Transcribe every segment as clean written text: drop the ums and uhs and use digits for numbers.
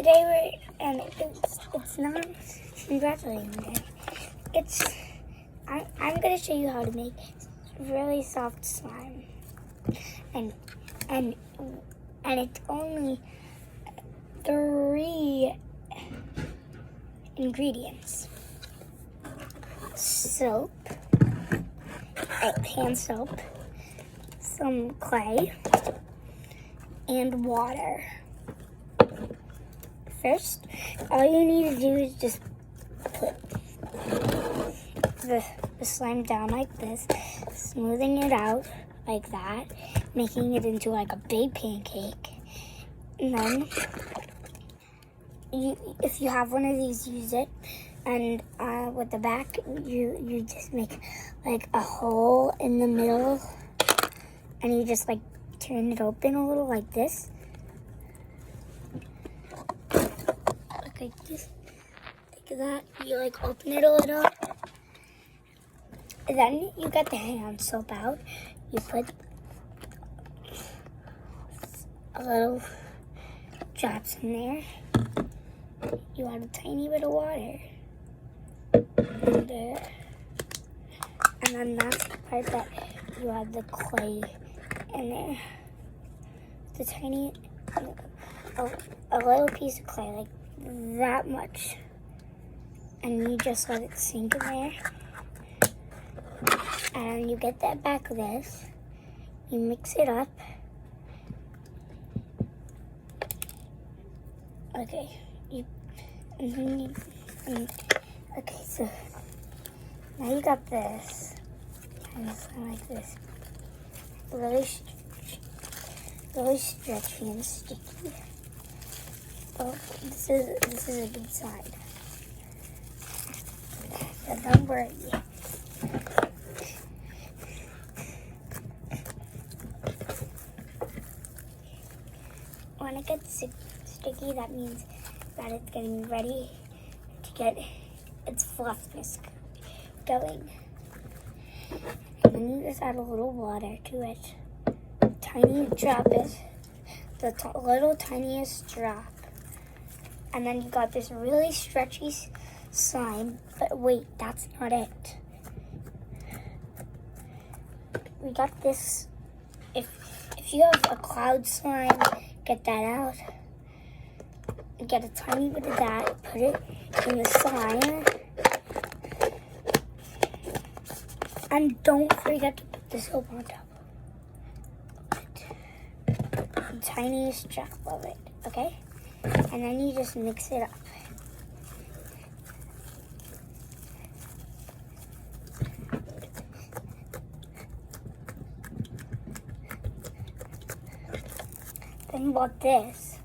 today and it's not congratulating day. I'm gonna show you how to make really soft slime, and it's only 3 ingredients: soap, hand soap, some clay, and water. First, all you need to do is just put the slime down like this, smoothing it out like that, making it into like a big pancake. And then, if you have one of these, use it. And with the back, you just make like a hole in the middle, and you just like turn it open a little like this. Like this, like that. You like open it a little. And then you get the hand soap out. You put a little drops in there. You add a tiny bit of water in there. And then that's the part that you add the clay in there. The tiny, a little piece of clay, like that much. And you just let it sink in there. And you get that back of this. You mix it up. Okay. Okay, so now you got this. And it's like this. Really stretchy and sticky. Oh, this is a good side. So don't worry. When it gets sticky, that means that it's getting ready to get its fluffiness going. And then you just add a little water to it. Tiny drop is the little tiniest drop. And then you got this really stretchy slime. But wait, that's not it. We got this. If you have a cloud slime, get that out. Get a tiny bit of that, put it in the slime. And don't forget to put the soap on top. The tiniest drop of it, okay? And then you just mix it up. Then you got this.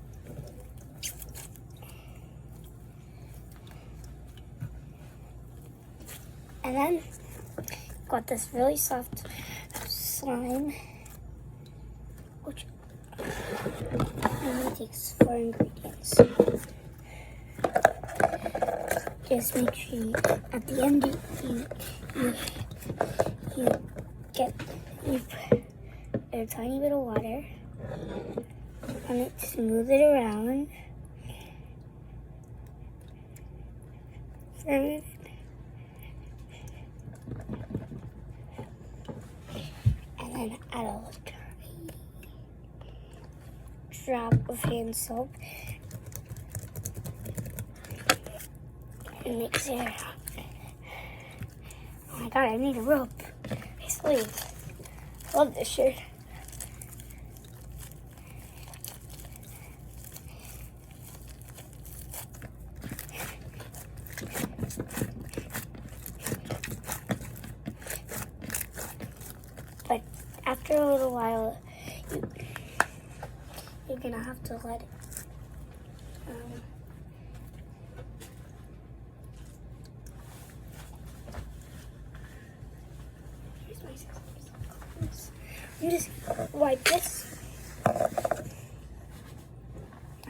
And then got this really soft slime, which only takes 4 ingredients. Just make sure you, at the end you put a tiny bit of water on it, smooth it around for a minute. And then add a tiny drop of hand soap and mix it up. Oh my god, I need a rope. My sleeve. I love this shirt. But after a little while, you're gonna have to let it. Here's my scissors. I'm just wipe this. I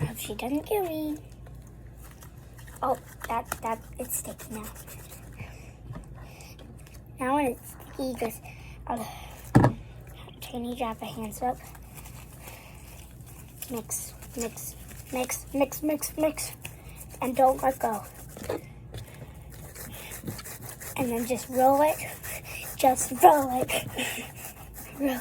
hope she doesn't kill me. Oh, that it's sticky now. Now when it's sticky, just add a tiny drop of hand soap. Mix, Mix, mix, mix, mix. And don't let go. And then just roll it. Just roll it. Roll it.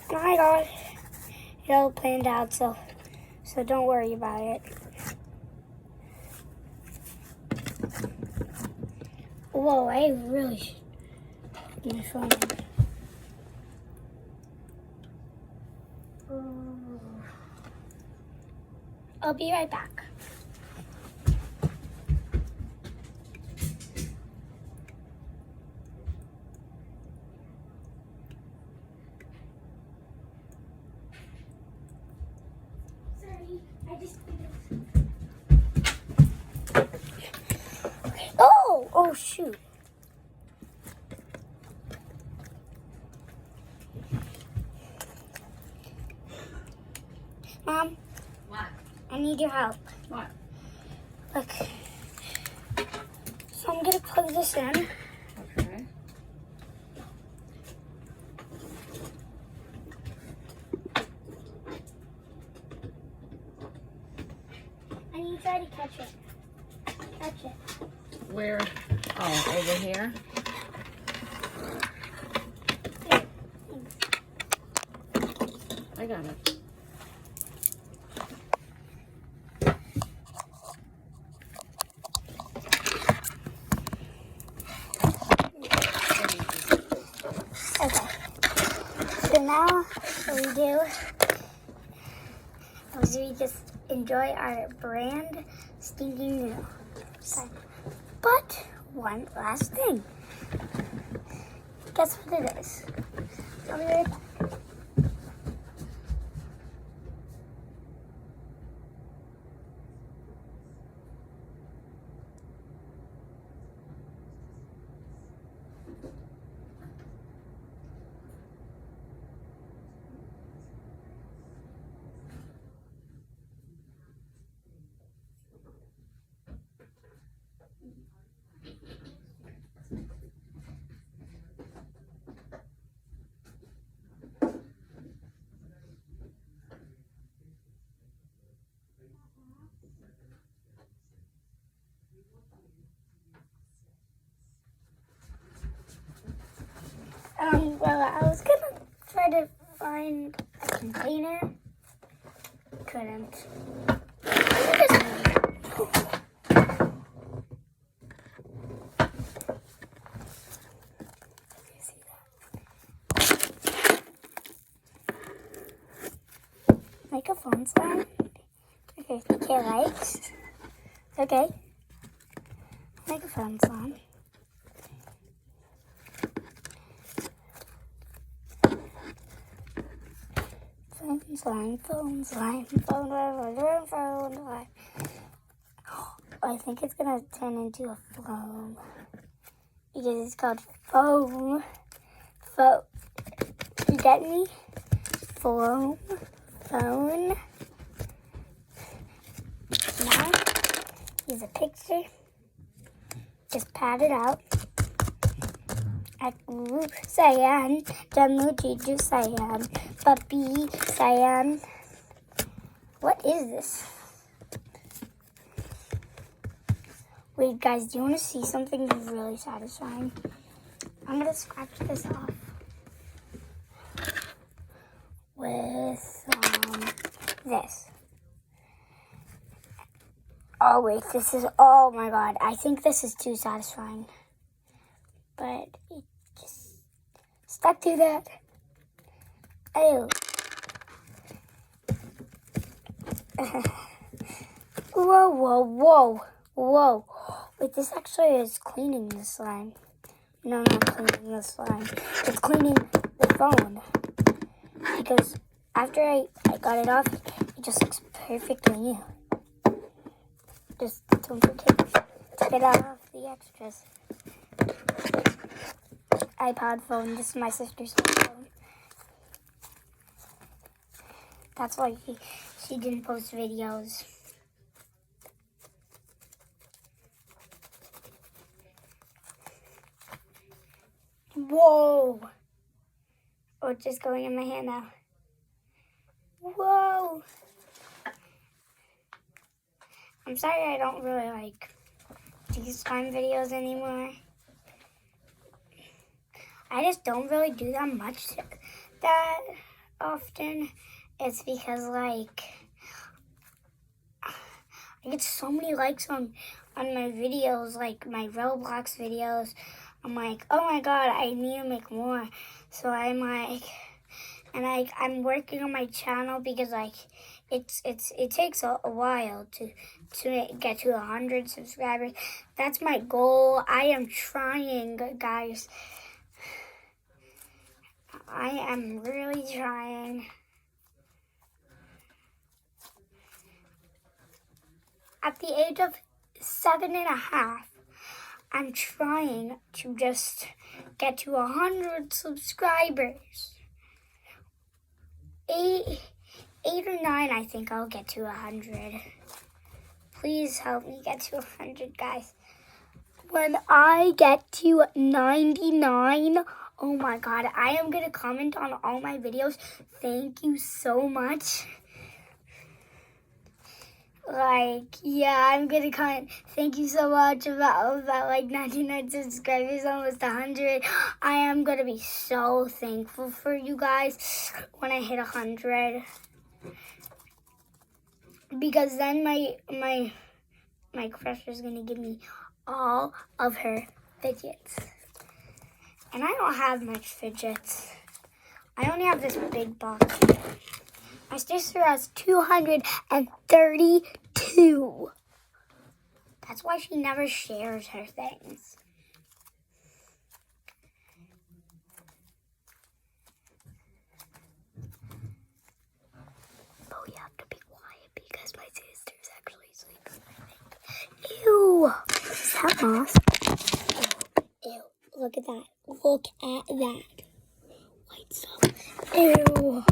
Oh my God. It all planned out, so don't worry about it. Whoa, I really should put my phone in. I'll be right back. Sorry, I just... Oh, shoot. Mom? What? I need your help. What? Look. So I'm gonna plug this in. Okay. I need you to try to catch it. Catch it. Where? Oh, over here? I got it. Okay. So now what we do is we just enjoy our brand stinking new. But one last thing. Guess what it is? I'll be right back. Well, I was gonna try to find a container. Couldn't. Make a phone slime. Okay, likes. Okay. Make a phone slime. Phone slime. I think it's gonna turn into a foam because it's called foam. You get me? Foam. Phone. Now, here's a picture. Just pat it out. Sayan, Jamuji Sayan, Papi Sayan. What is this? Wait, guys, do you want to see something really satisfying? I'm going to scratch this off with this. Oh, wait, this is, oh my God, I think this is too satisfying. But it just stuck to that. Oh. Whoa, whoa, whoa, whoa. Wait, this actually is cleaning the slime. No, not cleaning the slime. It's cleaning the phone. Because after I got it off, it just looks perfectly new. Just don't forget to get off the extras. iPod phone. This is my sister's phone. That's why she didn't post videos. Whoa! Oh, it's just going in my hand now. Whoa! I'm sorry I don't really like these time videos anymore. I just don't really do that much that often. It's because like I get so many likes on my videos, like my Roblox videos. I'm like, oh my god, I need to make more. So I'm like, and I'm working on my channel because like it takes a while to get to 100 subscribers. That's my goal. I am trying, guys. I am really trying. At the age of 7.5, I'm trying to just get to 100 subscribers. 8 or 9, I think I'll get to 100. Please help me get to 100, guys. When I get to 99, oh my god, I am going to comment on all my videos. Thank you so much. Like, yeah, I'm going to comment. Thank you so much about like 99 subscribers, almost 100. I am going to be so thankful for you guys when I hit 100. Because then my crush is going to give me all of her fidgets. And I don't have much fidgets. I only have this big box. My sister has 232. That's why she never shares her things. But we have to be quiet because my sister's actually sleeping, I think. Ew! Is that moss? Ew. Look at that. Look at that. White stuff. Ew.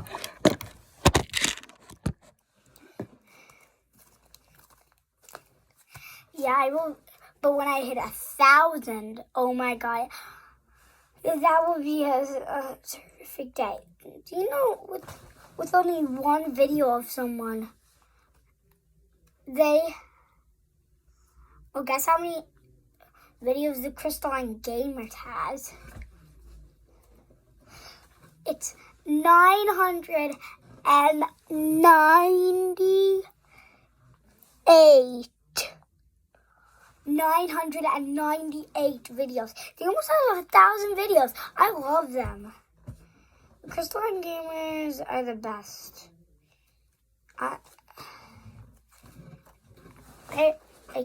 Yeah, I will. But when I hit 1,000, oh my god, that will be a terrific day. Do you know, with only one video of someone, well, guess how many videos the Crystalline Gamers has? It's 998. 998 videos. They almost have 1,000 videos. I love them. The Crystalline Gamers are the best. I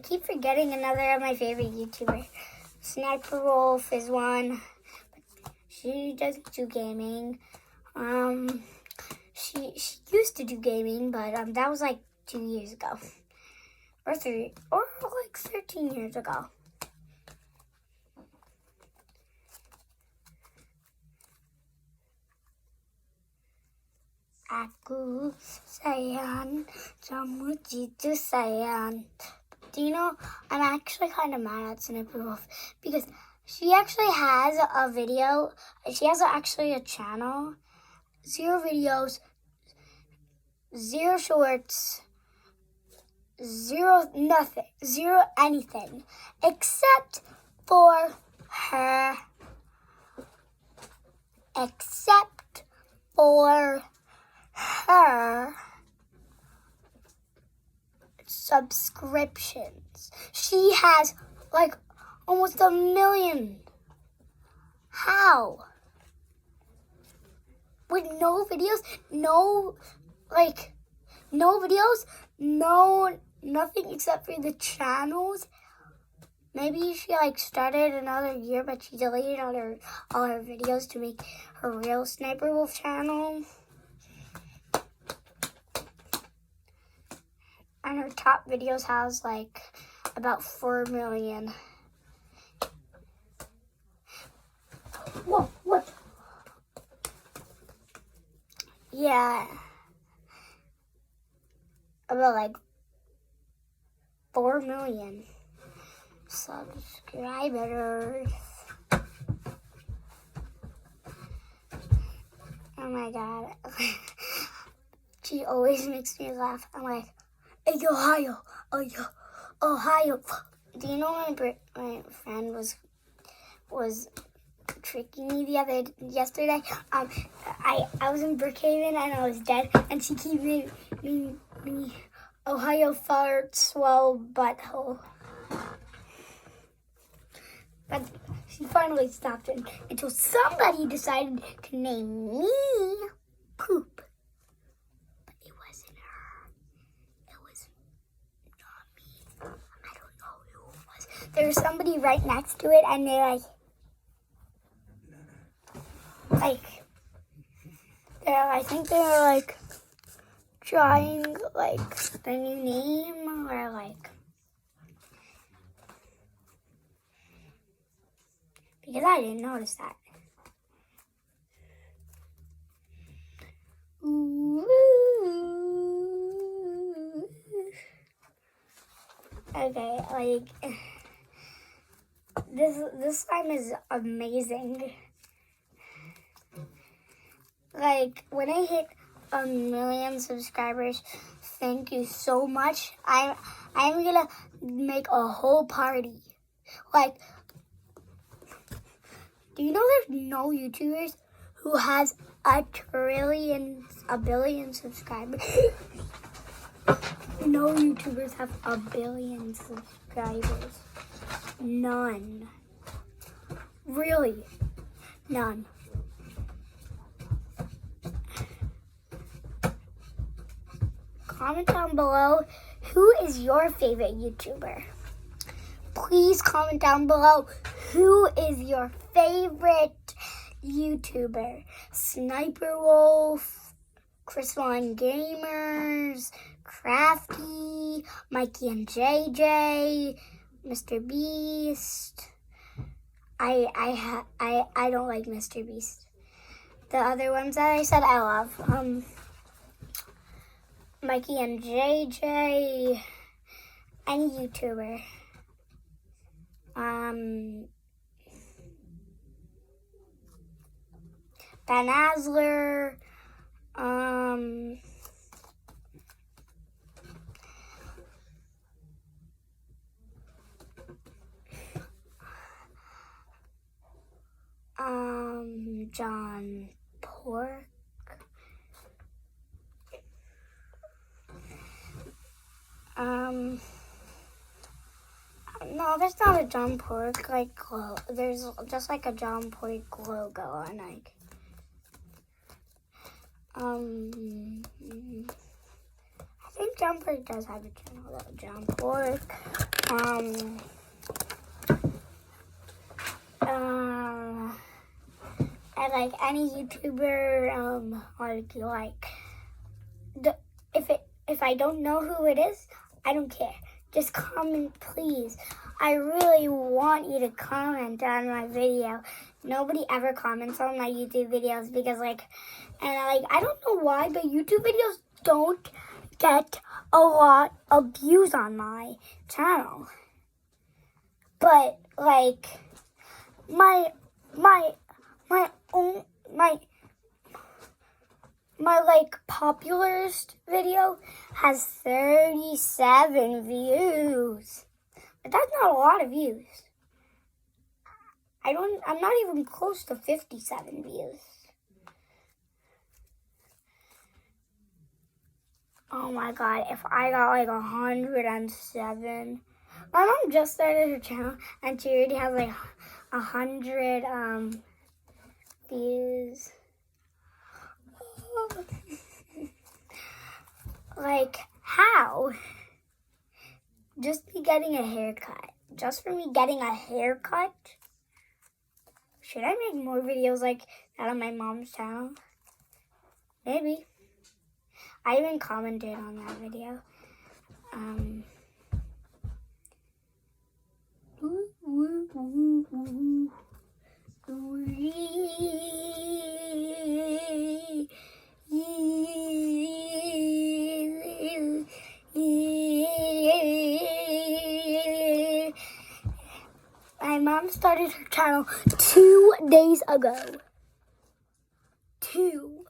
keep forgetting another of my favorite YouTubers. Sniper Wolf is one. She doesn't do gaming. She used to do gaming, but that was like 2 years ago. Or 3, or like 13 years ago. Aku sayang, kamu itu sayang. Do you know, I'm actually kind of mad at Sniper Wolf because she actually has a video. She has actually a channel. 0 videos, 0 shorts, 0 nothing, 0 anything, except for her subscriptions. She has like almost 1 million. How? With no videos, no videos, nothing except for the channels. Maybe she like started another year, but she deleted all her videos to make her real Sniper Wolf channel. And her top videos has like about 4 million. Whoa, what? Yeah. About like 4 million subscribers. my god. She always makes me laugh. I'm like, hey, Ohio. Oh, yo, Ohio. Do you know my friend was tricking me yesterday? I was in Brookhaven and I was dead, and she kept me Ohio fart swell butthole. But she finally stopped it until somebody decided to name me Poop. But it wasn't her. It was not me. I don't know who it was. There was somebody right next to it, and they're I think they were like trying like the new name or like. Because I didn't notice that. Ooh. Okay, like this slime is amazing. Like when I hit 1 million subscribers, thank you so much. I'm gonna make a whole party. Like, do you know there's no YouTubers who has a billion subscribers? No YouTubers have 1 billion subscribers. None. Really, none. Comment down below, who is your favorite YouTuber? Please comment down below, who is your favorite YouTuber? Sniper Wolf, Crystalline Gamers, Crafty, Mikey and JJ, Mr. Beast. I don't like Mr. Beast. The other ones that I said I love. Mikey and JJ, any YouTuber. Ben Asler, John Pork, no, there's not a John Pork like there's just like a John Pork logo on like I think John Pork does have a channel though. John Pork. And like any YouTuber, if I don't know who it is, I don't care. Just comment, please. I really want you to comment on my video. Nobody ever comments on my YouTube videos because I don't know why, but YouTube videos don't get a lot of views on my channel. But like my popularest video has 37 views. But that's not a lot of views. I'm not even close to 57 views. Oh my god, if I got like 107. My mom just started her channel and she already has like 100 views. Like, how? Just me getting a haircut. Just for me getting a haircut? Should I make more videos like that on my mom's channel? Maybe. I even commented on that video. My mom started her channel 2 days ago. 2.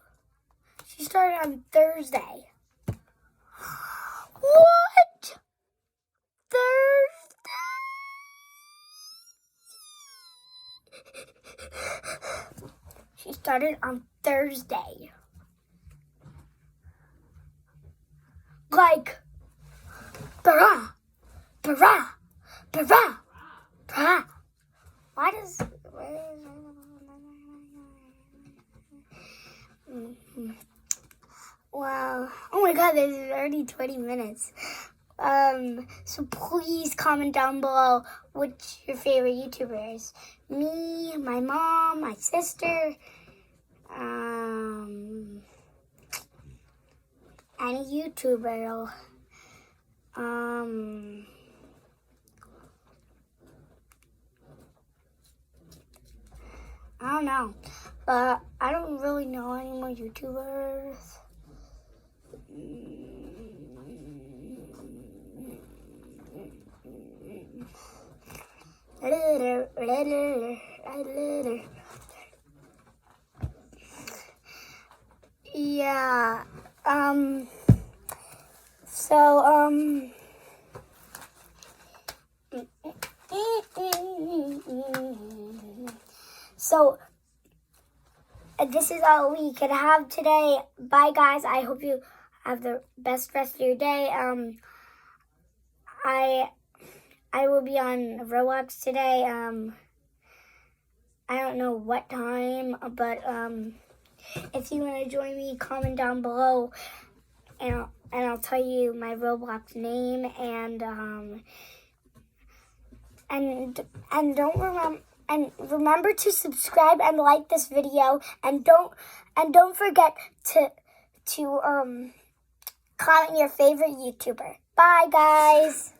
on Thursday. What? Thursday? She started on Thursday. Like, brah, brah, brah, brah. Why does... Wow. Oh my god, there's already 20 minutes. So please comment down below which your favorite YouTuber is. Me, my mom, my sister, any YouTuber. I don't know, but I don't really know any more YouTubers. Yeah, so this is all we could have today. Bye, guys. I hope you have the best rest of your day. I will be on Roblox today. I don't know what time, but if you want to join me, comment down below, and I'll tell you my Roblox name, and remember to subscribe and like this video, and don't forget to comment your favorite YouTuber. Bye, guys.